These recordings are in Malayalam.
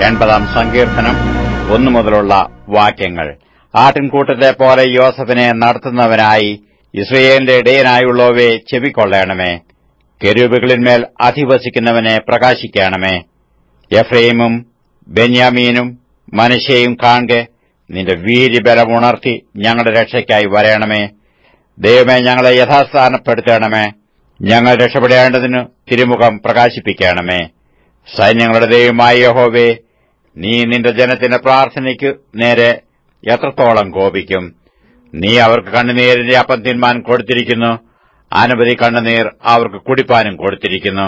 80-ാം സങ്കീർത്തനം 1 മുതലുള്ള വാക്യങ്ങൾ. ആട്ടിൻകൂട്ടത്തെ പോലെ യോസഫിനെ നടത്തുന്നവനായി ഇസ്രായേലിന്റെ ഇടയനായുള്ളവയെ ചെവിക്കൊള്ളണമേ. കെരൂബുകളിന്മേൽ അധിവസിക്കുന്നവനെ പ്രകാശിക്കണമേ. എഫ്രയീമും ബെന്യാമീനും മനശ്ശെയും കാൺകെ നിന്റെ വീര്യബലമുണർത്തി ഞങ്ങളുടെ രക്ഷയ്ക്കായി വരയണമേ. ദൈവമേ, ഞങ്ങളെ യഥാസ്ഥാനപ്പെടുത്തണമേ. ഞങ്ങൾ രക്ഷപ്പെടേണ്ടതിന് തിരുമുഖം പ്രകാശിപ്പിക്കണമേ. സൈന്യങ്ങളുടെ ദൈവമായ യഹോവേ, നീ നിന്റെ ജനത്തിന്റെ പ്രാർത്ഥനയ്ക്ക് നേരെ എത്രത്തോളം കോപിക്കും? നീ അവർക്ക് കണ്ണുനീരിന്റെ അപ്പം തിന്മാൻ കൊടുത്തിരിക്കുന്നു, അനവധി കണ്ണുനീർ അവർക്ക് കുടിപ്പാനും കൊടുത്തിരിക്കുന്നു.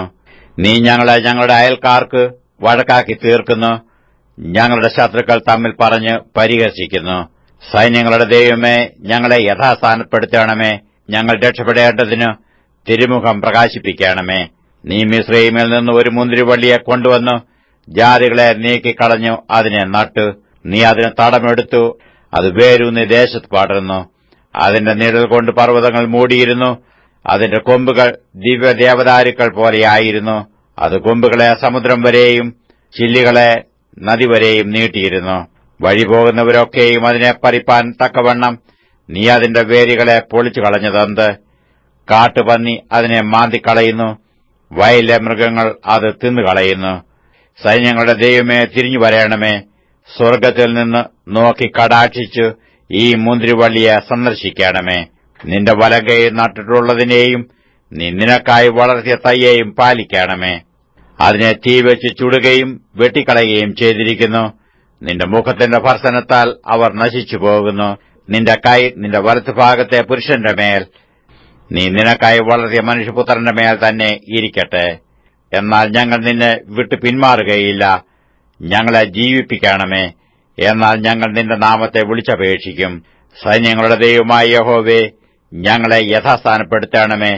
നീ ഞങ്ങളെ ഞങ്ങളുടെ അയൽക്കാർക്ക് വഴക്കാക്കി തീർക്കുന്നു, ഞങ്ങളുടെ ശത്രുക്കൾ തമ്മിൽ പറഞ്ഞ് പരിഹസിക്കുന്നു. സൈന്യങ്ങളുടെ ദൈവമേ, ഞങ്ങളെ യഥാസ്ഥാനപ്പെടുത്തണമേ. ഞങ്ങൾ രക്ഷപ്പെടേണ്ടതിന് തിരുമുഖം പ്രകാശിപ്പിക്കണമേ. നീ മിസ്രയീമിൽ നിന്ന് ഒരു മുന്തിരിവള്ളിയെ കൊണ്ടുവന്നു ജാതികളെ നീക്കിക്കളഞ്ഞു അതിനെ നട്ടു. നീ അതിന് തടമെടുത്തു, അത് വേരൂന്നി ദേശത്ത് പടർന്നു. അതിന്റെ നിഴൽ കൊണ്ട് പർവ്വതങ്ങൾ മൂടിയിരുന്നു. അതിന്റെ കൊമ്പുകൾ ദിവ്യദേവദാരുക്കൾ പോലെയായിരുന്നു. അത് കൊമ്പുകളെ സമുദ്രം വരെയും ചില്ലികളെ നദി വരെയും നീട്ടിയിരുന്നു. വഴിപോകുന്നവരൊക്കെയും അതിനെ പറിപ്പാൻ തക്കവണ്ണം നീ അതിന്റെ വേരുകളെ പൊളിച്ചു കളഞ്ഞതെന്ത്? കാട്ടുപന്നി അതിനെ മാന്തിക്കളയുന്നു, വയലിലെ മൃഗങ്ങൾ അത് തിന്നുകളയുന്നു. സൈന്യങ്ങളുടെ ദൈവമേ, തിരിഞ്ഞു വരയണമേ. സ്വർഗ്ഗത്തിൽ നിന്ന് നോക്കി കടാക്ഷിച്ചു ഈ മുന്തിരിവള്ളിയെ സന്ദർശിക്കണമേ. നിന്റെ വലങ്കയിൽ നട്ടിട്ടുള്ളതിനെയും നീ നിനക്കായി വളർത്തിയ തയ്യെയും പാലിക്കണമേ. അതിനെ തീവെച്ച് ചുടുകയും വെട്ടിക്കളയുകയും ചെയ്തിരിക്കുന്നു. നിന്റെ മുഖത്തിന്റെ ഭർസനത്താൽ അവർ നശിച്ചു പോകുന്നു. നിന്റെ കൈ നിന്റെ വലത്തുഭാഗത്തെ പുരുഷന്റെ മേൽ, നീ നിനക്കായി വളർത്തിയ മനുഷ്യപുത്രന്റെ മേൽ തന്നെ ഇരിക്കട്ടെ. എന്നാൽ ഞങ്ങൾ നിന്നെ വിട്ടു പിന്മാറുകയില്ല. ഞങ്ങളെ ജീവിപ്പിക്കണമേ. എന്നാൽ ഞങ്ങൾ നിന്റെ നാമത്തെ വിളിച്ചപേക്ഷിക്കും. സൈന്യങ്ങളുടെ ദൈവമായ യഹോവേ, ഞങ്ങളെ യഥാസ്ഥാനപ്പെടുത്തണമേ.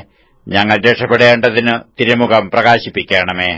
ഞങ്ങൾ രക്ഷപ്പെടേണ്ടതിന് തിരുമുഖം പ്രകാശിപ്പിക്കണമേ.